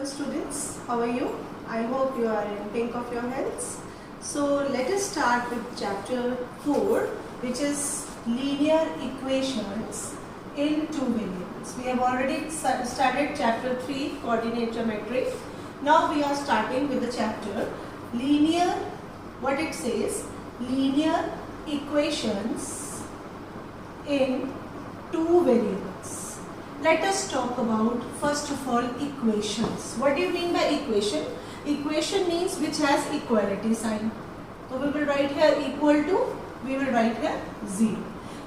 students, how are you? I hope you are in pink of your heads. So let us start with chapter 4, which is linear equations in two variables. We have already started chapter 3, coordinate geometry. Now we are starting with the chapter linear, what it says, linear equations in two variables. Let us talk about first of all equations. What do you mean by equation? Equation means which has equality sign. So we will write here equal to, we will write here 0.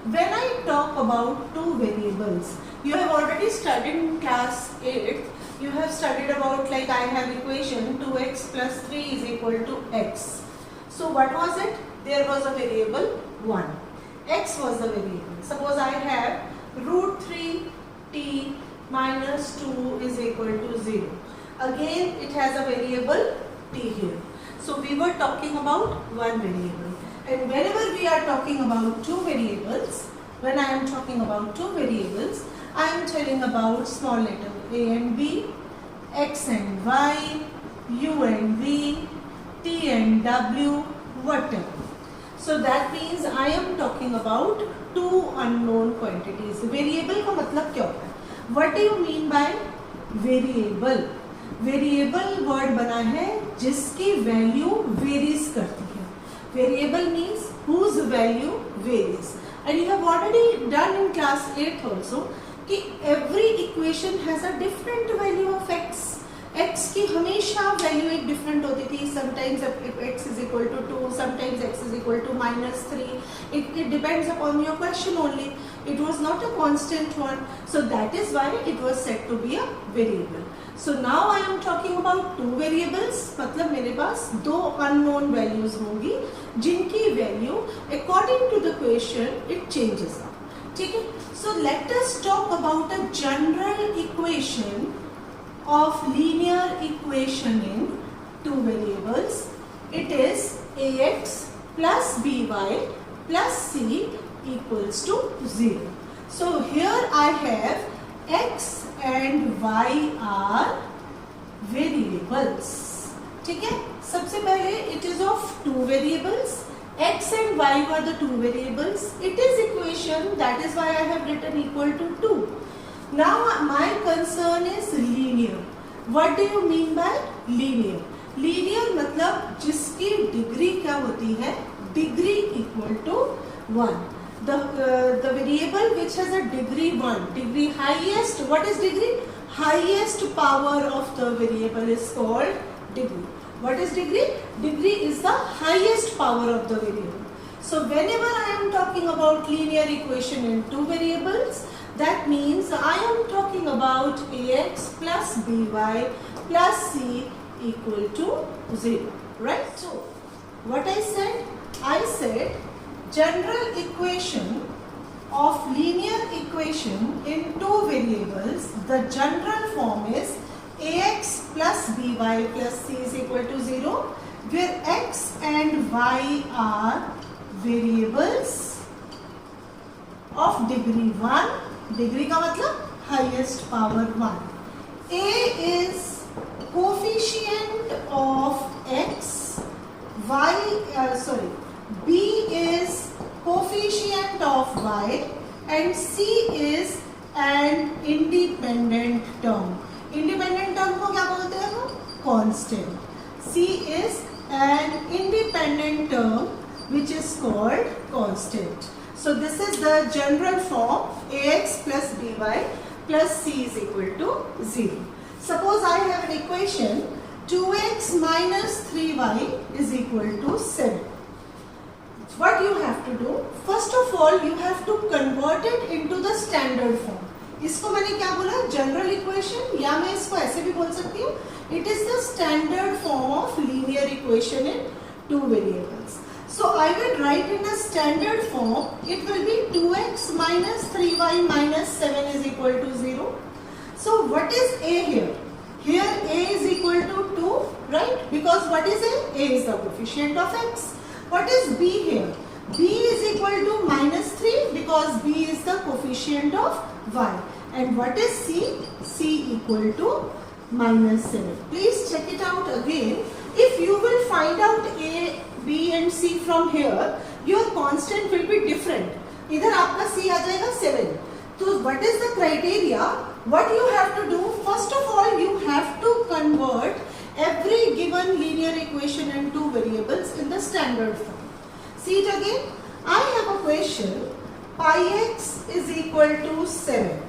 When I talk about two variables, you have already studied in class 8. You have studied about, like, I have equation 2x plus 3 is equal to x. So what was it? There was a variable 1. X was the variable. Suppose I have root 3t minus 2 is equal to 0. Again it has a variable t here. So we were talking about one variable. And whenever we are talking about two variables, when I am talking about two variables, I am telling about small letter a and b, x and y, u and v, t and w, whatever. So that means I am talking about two unknown quantities. Variable का मतलब क्या होता है? What do you mean by variable? Variable word बना है जिसकी value varies करती है. Variable means whose value varies. And you have already done in class 8 also कि every equation has a different value of x. x की हमेशा value एक different होती थी. Sometimes x is equal to 2, sometimes x is equal to minus 3. It depends upon your question only. It was not a constant one. So that is why it was said to be a variable. So now I am talking about two variables. मतलब मेरे पास दो unknown values होंगी जिनकी value according to the question it changes up. ठीक है? So let us talk about a general equation of linear equation in two variables. It is ax plus by plus c equals to 0. So here I have x and y are variables. ठीक है? सबसे पहले it is of two variables. X and y were the two variables. It is equation, that is why I have written equal to 2. Now my concern is linear. What do you mean by linear? Linear मतलब जिसकी degree क्या होती है? Degree equal to 1. The variable which has a degree 1, degree highest, what is degree? Highest power of the variable is called degree. What is degree? Degree is the highest power of the variable. So whenever I am talking about linear equation in two variables, that means I am talking about ax plus by plus c equal to 0. Right? So what I said? I said general equation of linear equation in two variables, the general form is ax plus by plus c is equal to 0, where x and y are variables of degree 1. Degree का मतलब highest power 1. A is coefficient of x, B is coefficient of y, and C is an independent term. Independent term को क्या बोलते हैं हम? Constant. C is an independent term which is called constant. So this is the general form ax plus by plus c is equal to 0. Suppose I have an equation 2x minus 3y is equal to 7. What you have to do? First of all, you have to convert it into the standard form. इसको मैंने क्या बोला? General equation, या मैं इसको ऐसे भी बोल सकती हूँ. It is the standard form of linear equation in two variables. So I will write in a standard form, it will be 2x minus 3y minus 7 is equal to 0. So what is a here? Here a is equal to 2, right? Because what is a? A is the coefficient of x. What is b here? b is equal to minus 3 because b is the coefficient of y. And what is c? c equal to minus 7. Please check it out again. If you will find out A, B and C from here, your constant will be different. इधर आपका C आ जाएगा 7. So what is the criteria? What you have to do? First of all, you have to convert every given linear equation into variables in the standard form. See it again. I have a question. Pi x is equal to 7.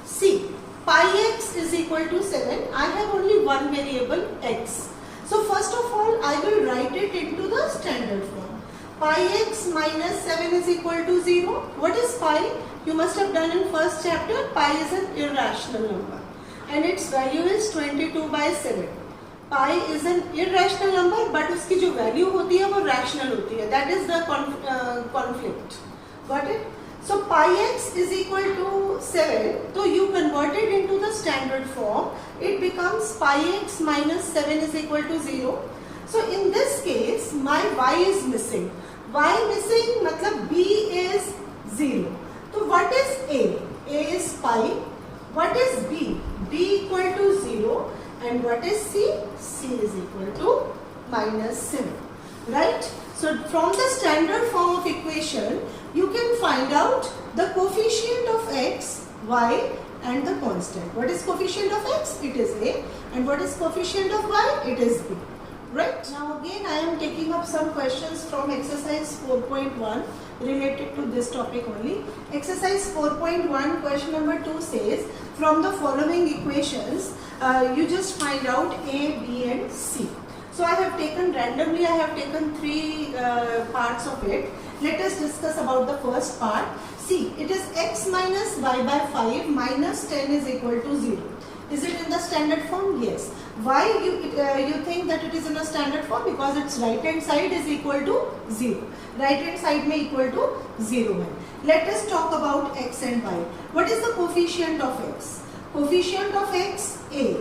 See, pi x is equal to 7. I have only one variable x. So first of all, I will write it into the standard form. Pi x minus 7 is equal to 0. What is pi? You must have done in first chapter. Pi is an irrational number and its value is 22 by 7. Pi is an irrational number but उसकी जो value होती है वो rational होती है. That is the conflict. Got it? So pi x is equal to 7. So you convert it into the standard form. It becomes pi x minus 7 is equal to 0. So in this case my y is missing. Y missing मतलब b is 0. So what is A? A is pi. What is B? B equal to 0. And what is C? C is equal to minus 7. Right? So from the standard form of equation, you can find out the coefficient of x, y and the constant. What is coefficient of x? It is A. And what is coefficient of y? It is B. Right? Now again I am taking up some questions from exercise 4.1 related to this topic only. Exercise 4.1 question number 2 says, from the following equations, you just find out A, B and C. So I have taken randomly, I have taken three parts of it. Let us discuss about the first part. See, it is x minus y by 5 minus 10 is equal to 0. Is it in the standard form? Yes. Why you think that it is in a standard form? Because its right hand side is equal to 0. Right hand side may equal to 0. Let us talk about x and y. What is the coefficient of x? Coefficient of x, A.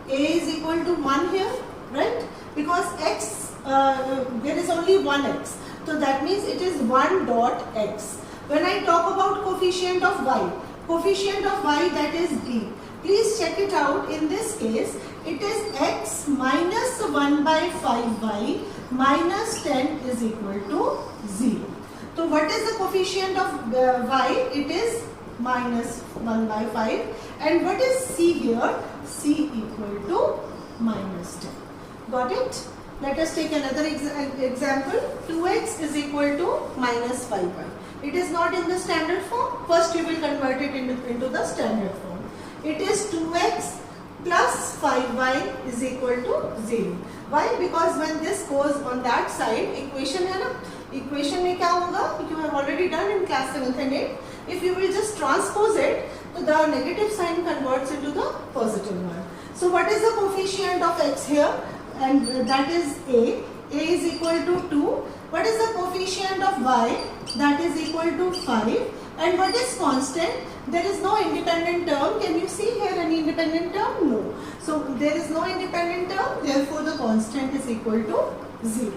A is equal to 1 here, right? Because x, there is only one x. So that means it is 1 dot x. When I talk about coefficient of y that is b. Please check it out. In this case, it is x minus 1 by 5y minus 10 is equal to 0. So what is the coefficient of y? It is minus 1 by 5. And what is c here? C equal to minus 10. Got it? Let us take another example. 2x is equal to minus 5y. It is not in the standard form. First you will convert it into the standard form. It is 2x plus 5y is equal to 0. Why? Because when this goes on that side, equation है ना? Equation में क्या होगा? You have already done in class 7th and 8th. If you will just transpose it, so the negative sign converts into the positive one. So what is the coefficient of x here? And that is A. A is equal to 2. What is the coefficient of y? That is equal to 5. And what is constant? There is no independent term. Can you see here any independent term? No. So there is no independent term. Therefore the constant is equal to 0.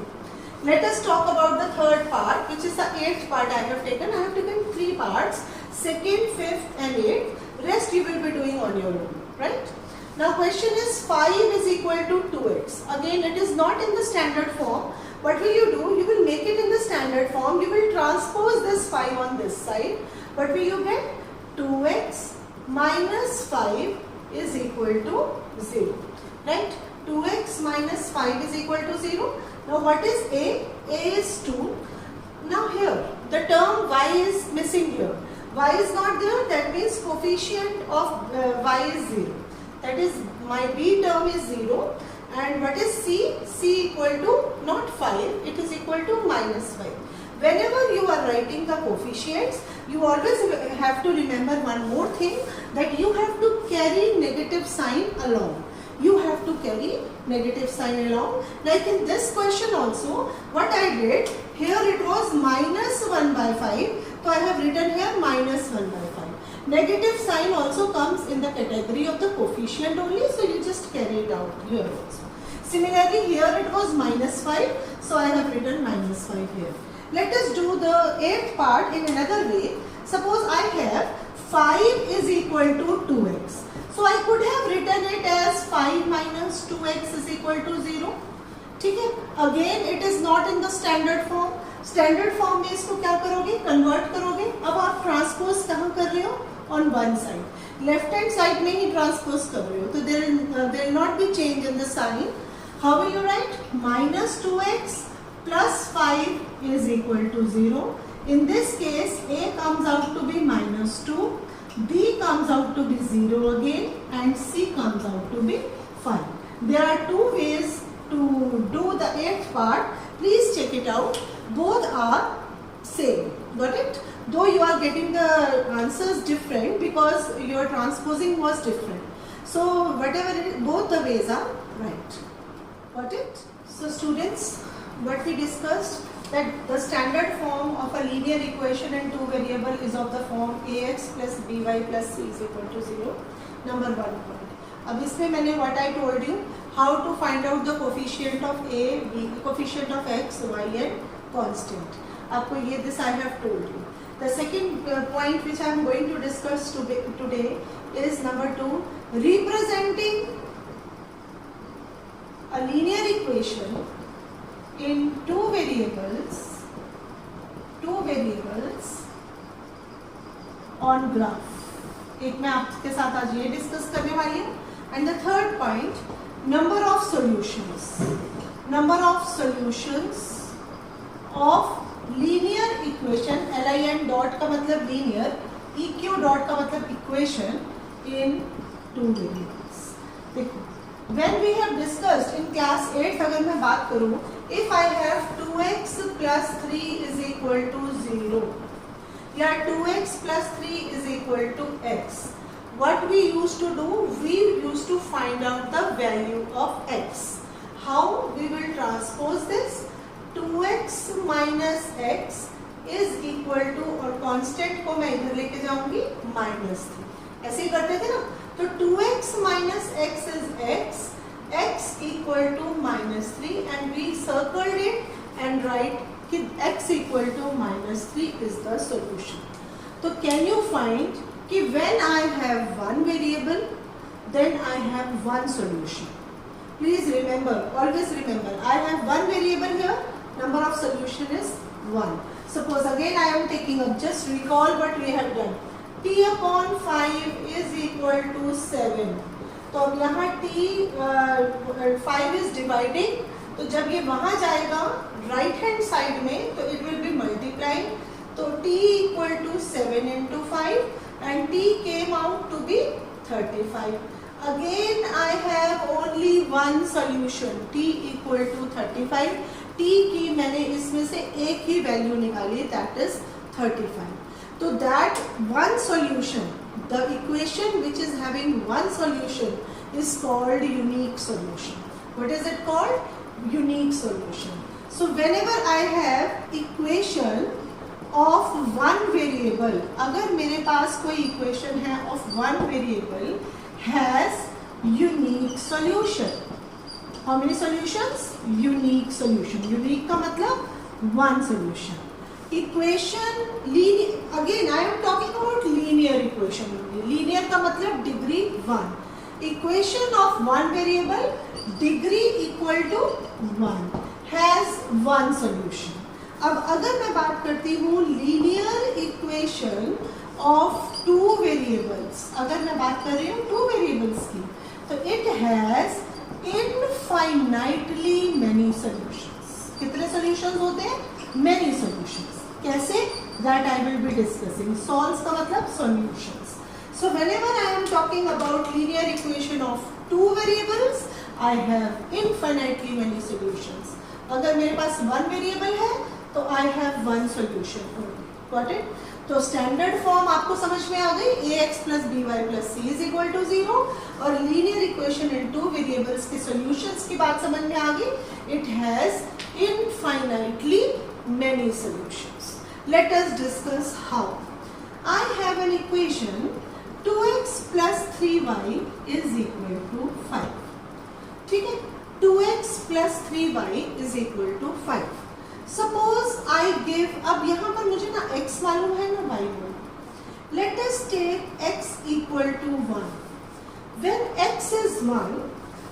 Let us talk about the third part, which is the 8th part I have taken. I have taken 3 parts. 2nd, 5th and 8th. Rest you will be doing on your own. Right? Now question is 5 is equal to 2x. Again it is not in the standard form. What will you do? You will make it in the standard form. You will transpose this 5 on this side. What will you get? 2x minus 5 is equal to 0. Right? 2x minus 5 is equal to 0. Now what is A? A is 2. Now here the term y is missing here. Y is not there. That means coefficient of y is 0. That is my B term is 0. And what is C? C equal to not 5. It is equal to minus 5. Whenever you are writing the coefficients, you always have to remember one more thing, that you have to carry negative sign along. You have to carry negative sign along. Like in this question also, what I did, here it was minus 1 by 5. So I have written here minus 1 by 5. Negative sign also comes in the category of the coefficient only. So you just carry it out here also. Similarly, here it was minus 5. So I have written minus 5 here. Let us do the 8th part in another way. Suppose I have 5 is equal to 2x. So I could have written it as 5 equal to 0। ठीक है, again it is not in the standard form. Standard form में इसको क्या करोगे, convert करोगे। अब आप transpose कहाँ कर रहे हो, on one side, left hand side में ही ट्रांसपोज कर रहे हो, तो there will not be change in the sign. How will you write, minus 2x plus 5 is equal to 0। In this case, a comes out to be minus 2, b comes out to be 0 again, and c comes out to be 5. There are two ways to do the eighth part. Please check it out. Both are same. Got it? Though you are getting the answers different because your transposing was different. So whatever it is, both the ways are right. Got it? So students, what we discussed, that the standard form of a linear equation in two variable is of the form ax plus by plus c is equal to 0. Number 1 point. अब इसमें मैंने what I told you, how to find out the coefficient of a, b, coefficient of x, y and constant. आपको ये this I have told you. The second point which I am going to discuss today is number 2, representing a linear equation in two variables on graph. एक मैं आपके साथ आज ये discuss करने वाली हूँ. And the third point, number of solutions of linear equation, LIN dot का मतलब लीनियर, EQ डॉट का मतलब इक्वेशन इन टू वेरिएबल्स. देखो, when we have discussed in class 8, अगर मैं बात करूँ, if I have 2x plus 3 is equal to 0 या 2x plus 3 is equal to x, what we used to do, we used to find out the value of x. How we will transpose this? 2x minus x is equal to, और constant को मैं इधर लेके जाऊंगी -3. ऐसे ही करते थे ना. तो 2x minus x is x equal to -3, and we circled it and write कि x equal to -3 is the solution. तो can you find कि when I have one variable, then I have one solution. Please remember, always remember, I have one variable here, number of solution is 1. Suppose again I am taking up, just recall what we have done. t upon 5 is equal to 7. तो अब यहाँ t 5 is dividing, तो जब ये वहाँ जाएगा right hand side में तो इट विल बी मल्टीप्लाइंग. तो t equal to 7 into 5 and t came out to be 35. Again I have only one solution, t equal to 35. t की मैंने इसमें से एक ही वैल्यू निकाली, that is 35. So that one solution, the equation which is having one solution is called unique solution. What is it called? Unique solution. So whenever I have equation of one variable, अगर मेरे पास कोई equation है of one variable has unique solution. How many solutions? Unique solution. Unique का मतलब one solution. Equation linear, again I am talking about linear equation. Linear का मतलब degree 1. Equation of one variable, degree equal to 1, has one solution. अब अगर मैं बात करती हूँ linear equation of two variables, अगर मैं बात कर रही हूँ two variables की, तो it has infinitely many solutions. कितने solutions होते हैं? Many solutions. कैसे? That I will be discussing. Solves का मतलब solutions. So whenever I am talking about linear equation of two variables, I have infinitely many solutions. अगर मेरे पास one variable है, तो I have one solution only. Got it? तो standard form आपको समझ में आ गई, ax plus by plus c is equal to 0, और linear equation in two variables के सॉल्यूशंस की बात समझ में आ गई. It has infinitely many solutions. Let us discuss how. I have an equation 2x plus 3y is equal to 5. ठीक है, 2x plus 3y is equal to 5. Suppose I give, अब यहाँ पर मुझे ना x मालूम है ना y मालूम. Let us take x equal to 1. When x is 1,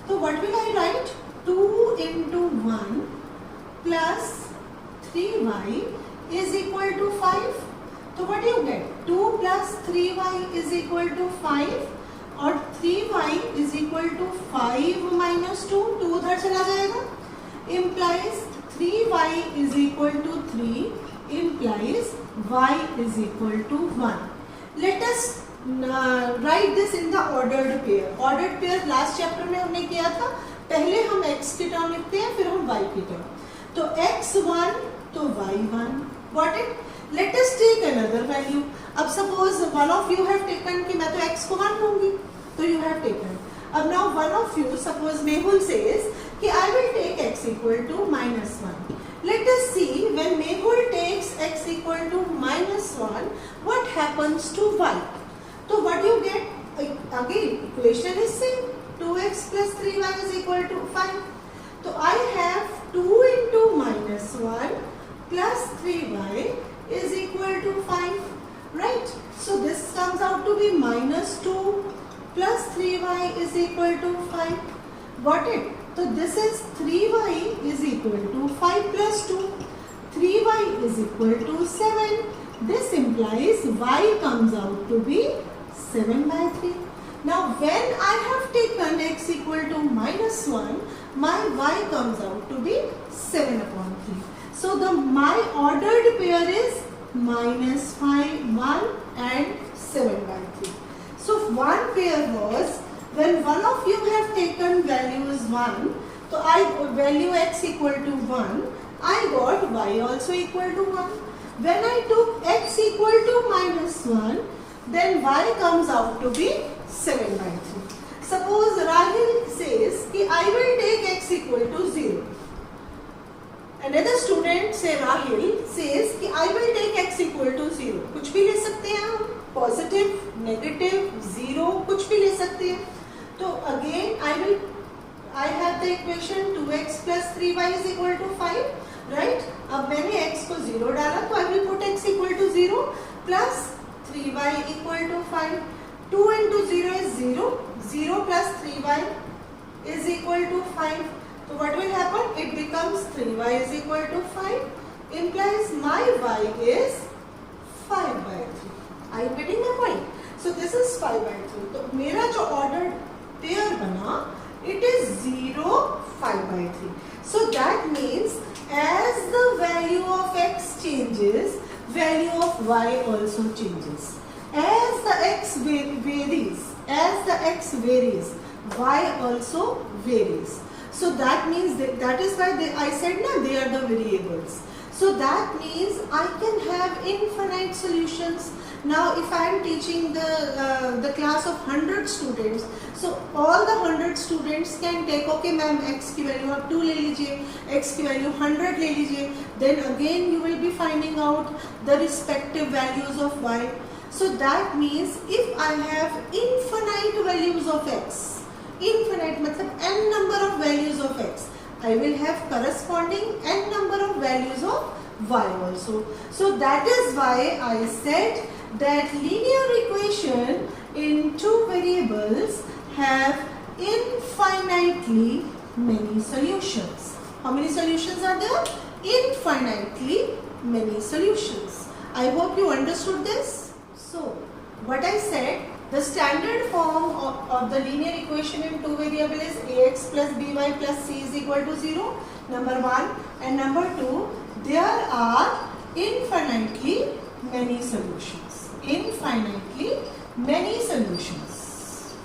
तो what will I write? 2 into 1 plus 3y is equal to 5. So what do you get? 2 plus 3y is equal to 5 और 3y is equal to 5 minus 2. 2 उधर चला जाएगा. Implies 3y is equal to 3 implies y is equal to 1. Let us write this in the ordered pair. Ordered pair last chapter में हमने किया था. पहले हम x की टर्म लिखते हैं, फिर हम y की टर्म. तो x1 तो y1. Got it? Let us take another value. अब suppose one of you have taken कि मैं तो x को 1 लूँगी, तो you have taken. अब now one of you, suppose Mehul says कि I will take x equal to -1. Let us see when Mehul takes x equal to -1, what happens to y? So what you get? Again, equation is same. 2x plus 3y is equal to 5. So I have 2 into -1 plus 3y is equal to 5. Right? So this comes out to be -2 plus 3y is equal to 5. Got it? So this is 3y is equal to 5 plus 2. 3y is equal to 7. This implies y comes out to be 7 by 3. Now when I have taken x equal to -1, my y comes out to be 7 upon 3. So my ordered pair is -5, 1 and 7 by 3. So one pair was when one of you have taken values 1, so I value x equal to 1, I got y also equal to 1. When I took x equal to -1, then y comes out to be 7 by 3. Suppose Rahil says कि I will take x equal to 0. Another student say Rahil says कि I will take x equal to 0. कुछ भी ले सकते हैं हम, positive, negative, 0, कुछ भी ले सकते हैं. तो again I have the equation 2x plus 3y is equal to 5. Right? अब मैंने x को 0 डाला, तो I will put x equal to 0 plus 3y equal to 5. 2 into 0 is 0. 0 plus 3y is equal to 5. So what will happen? It becomes 3y is equal to 5. Implies my y is 5 by 3. Are you getting my point? So this is 5 by 3. तो मेरा जो ordered pair बना, it is 0, 5 by 3. So that means as the value of x changes, value of y also changes. As the x varies, y also varies. So that means that is why I said they are the variables. So that means I can have infinite solutions. Now if I am teaching the class of 100 students, so all the 100 students can take, okay ma'am, x की value आप 2 ले लीजिए, x की value 100 ले लीजिए, then again you will be finding out the respective values of y. So that means if I have infinite values of x, infinite मतलब n number of values of x, I will have corresponding n number of values of y also. So that is why I said that linear equation in two variables have infinitely many solutions. How many solutions are there? Infinitely many solutions. I hope you understood this. So what I said, the standard form of the linear equation in two variables is ax plus by plus c is equal to 0, number 1, and number 2, there are infinitely many solutions. Infinitely many solutions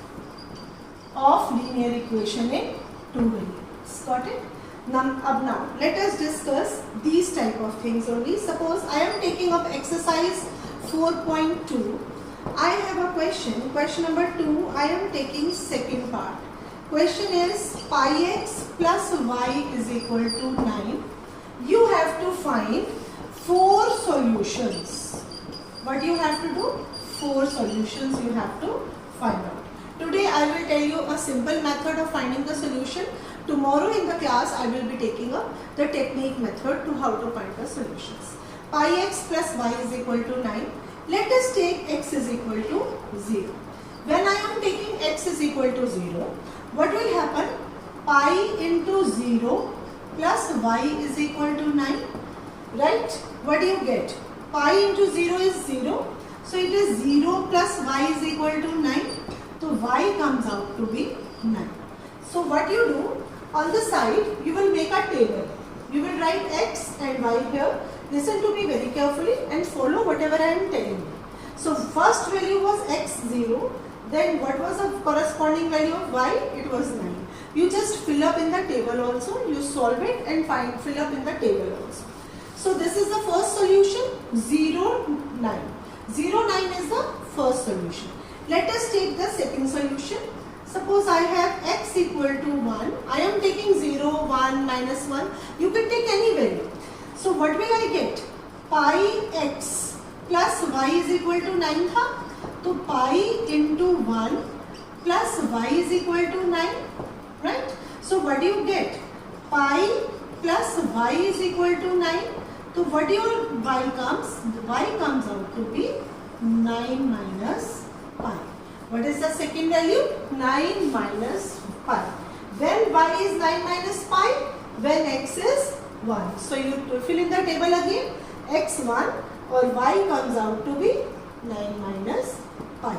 of linear equation in two variables. Got it? Now let us discuss these type of things only. Suppose I am taking up exercise 4.2. I have a question. Question number 2. I am taking second part. Question is pi x plus y is equal to 9. You have to find 4 solutions. What you have to do? 4 solutions you have to find out. Today I will tell you a simple method of finding the solution. Tomorrow in the class I will be taking up the technique method to how to find the solutions. Pi x plus y is equal to 9. Let us take x is equal to 0. When I am taking x is equal to 0, what will happen? pi into 0 plus y is equal to 9. Right? What do you get? Pi into 0 is 0. So it is 0 plus y is equal to 9. So y comes out to be 9. So what you do, on the side you will make a table. You will write x and y here. Listen to me very carefully and follow whatever I am telling you. So first value was x0. Then what was the corresponding value of y? It was 9. You just fill up in the table also. You solve it and fill up in the table also. So this is the first solution, 0, 9. 0, 9 is the first solution. Let us take the second solution. Suppose I have x equal to 1. I am taking 0, 1, minus 1. You can take any value. So what will I get? Pi x plus y is equal to 9 tha. So pi into 1 plus y is equal to 9. Right? So what do you get? Pi plus y is equal to 9. So what your y comes? Y comes out to be 9 minus pi. What is the second value? 9 minus pi. When y is 9 minus pi? When x is 1. So you fill in the table again. x1 or y comes out to be 9 minus pi.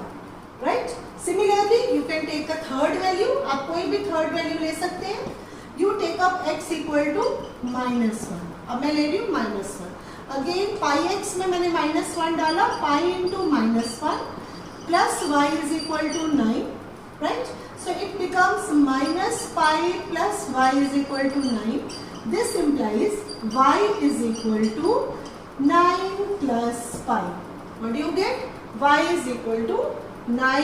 Right? Similarly, you can take the third value. आप कोई भी third value ले सकते हैं. You take up x equal to minus 1. अब मैं ले रही हूँ minus 1. Again pi x में मैंने minus 1 डाला. Pi into minus 1 plus y is equal to 9. Right? So it becomes minus pi plus y is equal to 9. This implies y is equal to 9 plus pi. What do you get? Y is equal to 9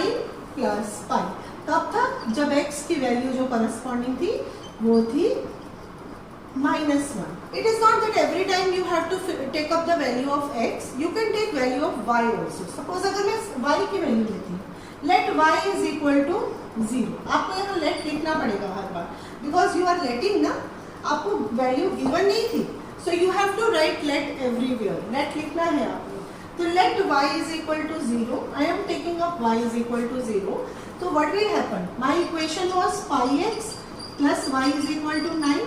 plus pi. कब था? जब x की value जो corresponding थी वो थी -1. It is not that every time you have to take up the value of x. You can take value of y also. Suppose अगर मैं y की वैल्यू लेती हूँ, let y is equal to 0. आपको यहाँ let लिखना पड़ेगा हर बार, because you are letting ना, आपको वैल्यू given नहीं थी. So you have to write let everywhere. Let लिखना है आपको. So let y is equal to 0. I am taking up y is equal to 0. So what will happen? My equation was pi x plus y is equal to 9.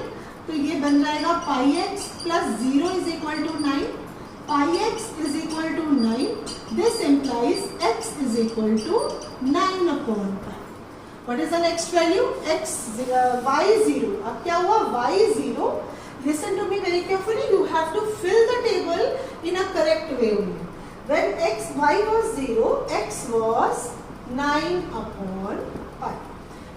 तो ये बन जाएगा pi x plus 0 is equal to 9. Pi x is equal to 9. This implies x is equal to 9 upon pi. What is the next value? X y 0. अब क्या हुआ? Y 0. Listen to me very carefully. You have to fill the table in a correct way only. When y was 0, x was 9 upon pi.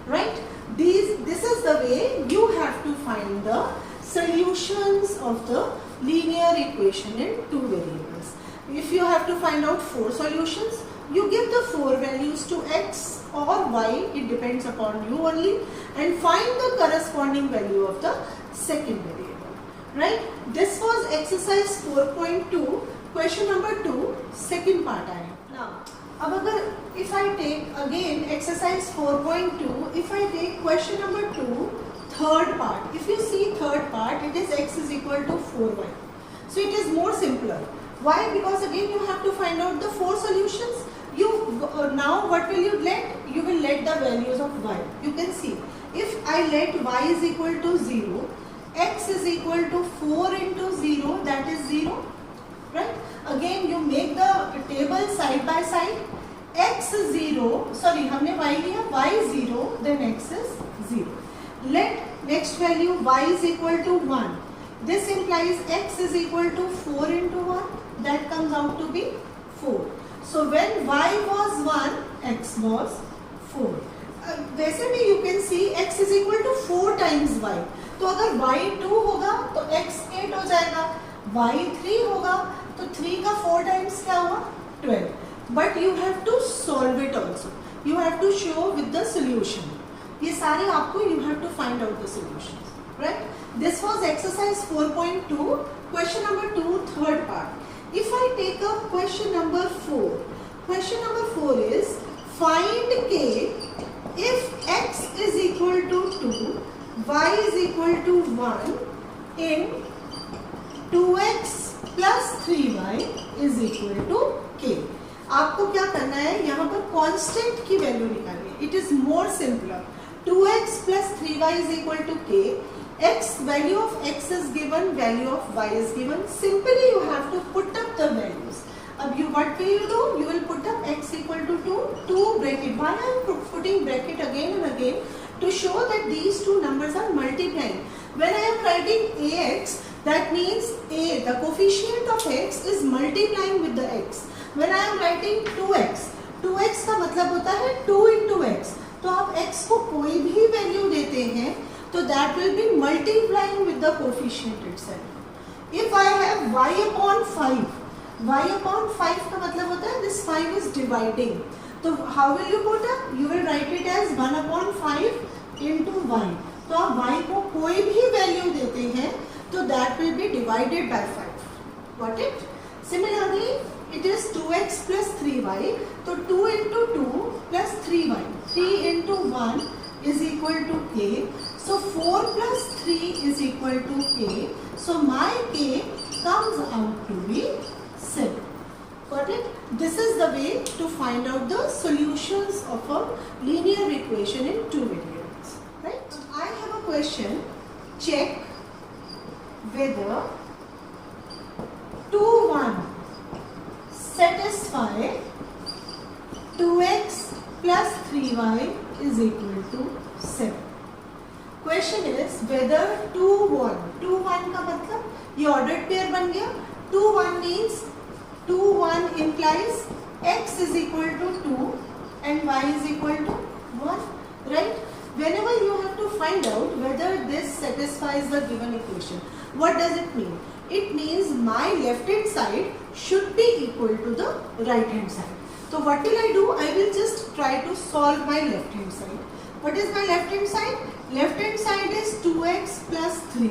Right? This is the way you have to find the solutions of the linear equation in two variables. If you have to find out 4 solutions, you give the 4 values to x or y, it depends upon you only, and find the corresponding value of the second variable. Right? This was exercise 4.2, question number 2, second part आया. Now, अब अगर if I take again exercise 4.2, if I take question number 2, third part. If you see third part, it is x is equal to 4y. So it is more simpler. Why? Because again you have to find out the 4 solutions. You now what will you let? You will let the values of y. You can see if I let y is equal to 0, x is equal to 4 into 0, that is 0. Right? Again you make the table side by side. X 0, sorry हमने y लिया, y 0, then x is 0. Let next value y is equal to 1. This implies x is equal to 4 into 1. That comes out to be 4. So when y was 1, x was 4. वैसे भी you can see x is equal to 4 times y. तो अगर y 2 होगा तो x 8 हो जाएगा. y 3 होगा तो 3 का 4 times क्या हुआ? 12. But you have to solve it also. You have to show with the solution. ये सारे आपको you have to find out the solutions. Right? This was exercise 4.2, question number 2, third part. If I take up question number 4, question number 4 is find k if x is equal to 2, y is equal to 1 in 2x plus 3y is equal to k. आपको क्या करना है? यहाँ पर constant की value निकालनी है. It is more simpler. 2x plus 3y 3y is equal to k. X, value of x is given, value of y is given. Simply you have to put up the values. Ab what will you do? You will put up x equal to 2 bracket. Why I am putting bracket again and again? To show that these two numbers are multiplying. When I am writing ax, that means a, the coefficient of x is multiplying with the x. When I am writing 2x, 2x का मतलब होता है 2 into x. तो आप x को कोई भी value देते हैं तो that will be multiplying with the coefficient itself. If I have y upon 5, y upon 5 का मतलब होता है this 5 is dividing. तो how will you put up? You will write it as 1 upon 5 into y. तो आप y को कोई भी वैल्यू देते हैं तो that will be divided by 5. Got it? Similarly, it is 2x plus 3y. तो 2 into 2 plus 3y. 3 into 1 is equal to k. So 4 plus 3 is equal to k. So my k comes out to be 7. Got it? This is the way to find out the solutions of a linear equation in two variables. Right? I have a question. Check whether 2, 1 satisfy 2x plus 3y is equal to 7. Question is whether 2, 1. 2, 1 का मतलब ये ordered pair बन गया. 2, 1 means 2, 1 implies x is equal to 2 and y is equal to 1. Right? Whenever you have to find out whether this satisfies the given equation, what does it mean? It means my left hand side should be equal to the right hand side. So what will I do? I will just try to solve my left hand side. What is my left hand side? Left hand side is 2x plus 3.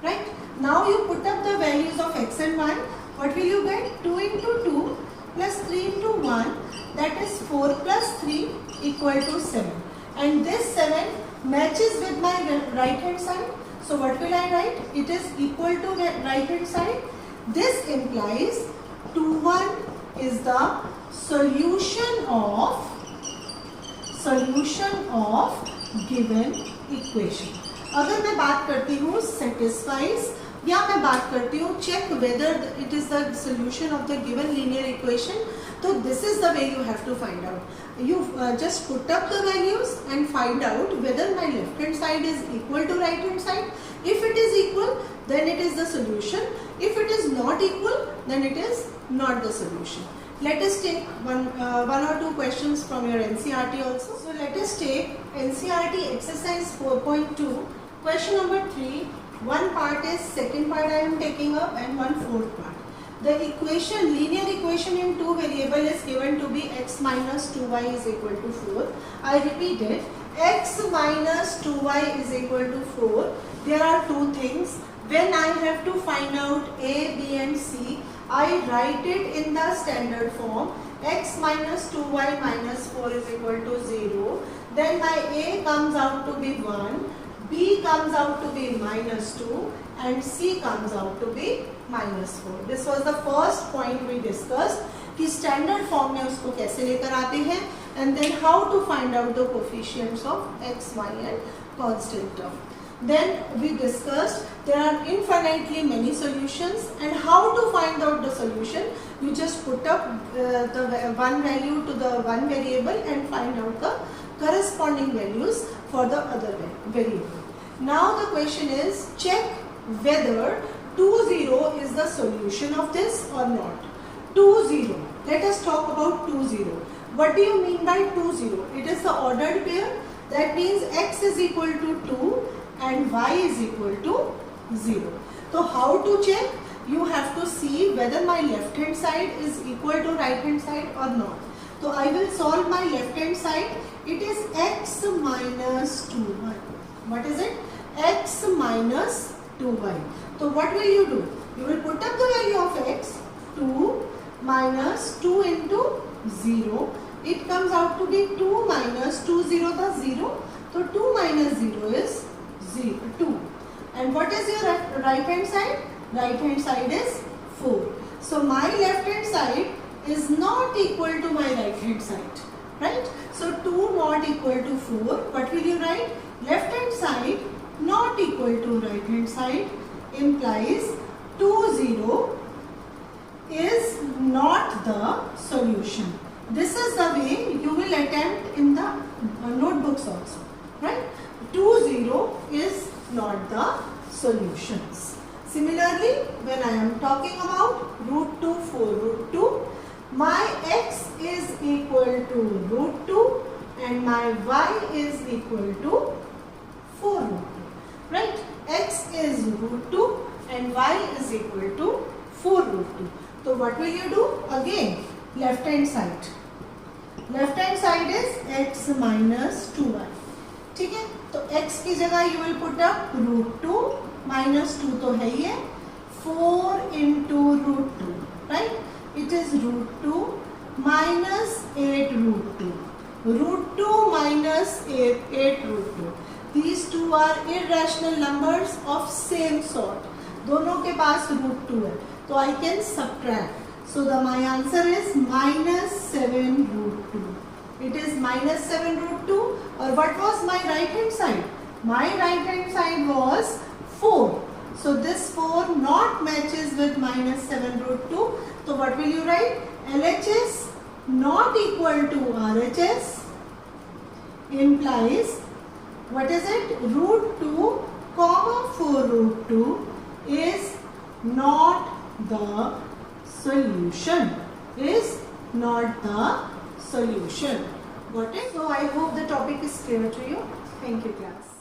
Right? Now you put up the values of x and y. What will you get? 2 into 2 plus 3 into 1, that is 4 plus 3 equal to 7. And this 7 matches with my right hand side. So what will I write? It is equal to right hand side. This implies 2, 1 is the solution of given equation. अगर मैं बात करती हूँ satisfies या मैं बात करती हूँ check whether it is the solution of the given linear equation, तो this is the way you have to find out. You just put up the values and find out whether my left hand side is equal to right hand side. If it is equal, then it is the solution. If it is not equal, then it is not the solution. Let us take one or two questions from your NCERT also. So let us take NCERT exercise 4.2. Question number 3. One part is second part I am taking up and one fourth part. The equation, linear equation in two variable is given to be x minus 2y is equal to 4. I repeat it. X minus 2y is equal to 4. There are two things. When I have to find out a, b and c, I write it in the standard form. X minus 2y minus 4 is equal to 0. Then my a comes out to be 1, b comes out to be minus 2 and c comes out to be minus 4. This was the first point we discussed कि standard form में उसको कैसे लेकर आते हैं and then how to find out the coefficients of x, y and constant term. Then we discussed there are infinitely many solutions and how to find out the solution. You just put up the one value to the one variable and find out the corresponding values for the other variable. Now the question is check whether 2, 0 is the solution of this or not. 2, 0. Let us talk about 2, 0. What do you mean by 2, 0? It is the ordered pair. That means x is equal to 2 and y is equal to 0. So how to check? You have to see whether my left hand side is equal to right hand side or not. So I will solve my left hand side. It is x minus 2y. What is it? X minus 2y. So what will you do? You will put up the value of x. 2 minus 2 into 0. It comes out to be 2 minus 2, 0 the 0. So 2 minus 0 is 0, 2. And what is your right hand side? Right hand side is 4. So my left hand side is not equal to my right hand side. Right? So 2 not equal to 4. What will you write? Left hand side equal to right hand side implies 2 0 is not the solution. This is the way you will attempt in the notebooks also, right? 2 0 is not the solutions. Similarly, when I am talking about root 2 4 root 2, my x is equal to root 2 and my y is equal to 4 root 2, right? X is root 2 and y is equal to 4 root 2. So what will you do? Again, left hand side. Left hand side is x minus 2y. ठीक है, तो x की जगह you will put up root 2 minus 2 तो है ही है, 4 into root 2, right? It is root 2 minus 8 root 2. Root 2 minus 8 root 2. These two are irrational numbers of same sort. दोनों के पास root 2 है, तो I can subtract. So my answer is minus 7 root 2. It is minus 7 root 2. Or what was my right hand side? My right hand side was 4. So this 4 not matches with minus 7 root 2. So what will you write? LHS not equal to RHS implies, what is it? Root 2 comma 4 root 2 is not the solution. Is not the solution. Got it? So I hope the topic is clear to you. Thank you, class.